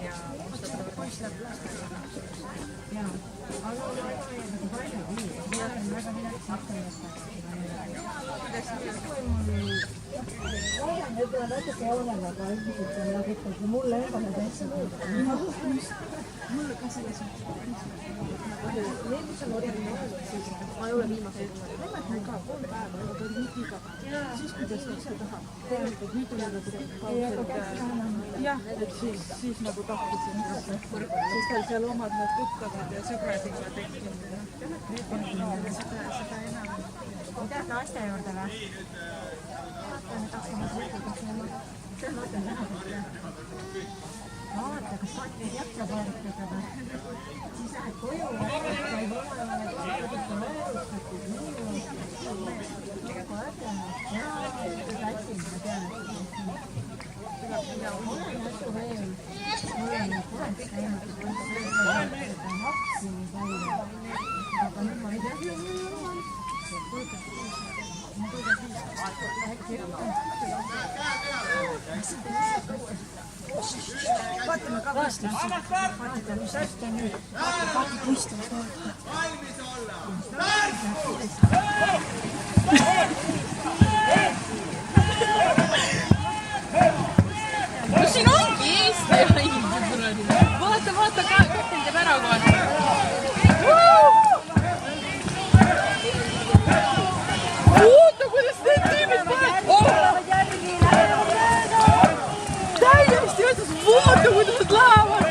ja mustad poiss läheb lastele. Jaa, aga on väga palju nii. Ma olen väga vilets võib-olla natuke olen, aga üldiselt on nagu ikkagi mulle endale täitsa mulle ka selles need, mis on originaalselt, siis ma ei ole viimased nemad ka 3 päeva, aga ta oli nii piga. Siis kui ta seda ise tahab, tegelikult nüüd oli nagu jah, et siis nagu tahtisin, siis tal seal omad need tuttavad ja sõbrad juba tekkinud. Seda enam. Mida naiste juurde või? Vaata, kas saatid jaksa paaritada või? Siis lähed koju, said omale paaritada määrustatud nii. Nagu ägemad. Jaa, lätsin, ma tean, et olen näsu veel. Mul on kureks läinud, et on hapsini välja. Aga nüüd ma ei tea. Vaatame ka võistlust. Vaatame, mis hästi on nüüd. Vaatame võistlust. Valmis olla! No siin ongi Eesti ja vaata, kapten teeb ära kohe. Oota, kuidas need tüübid panevad! Täiesti otsas, vaata, kuidas nad lähevad!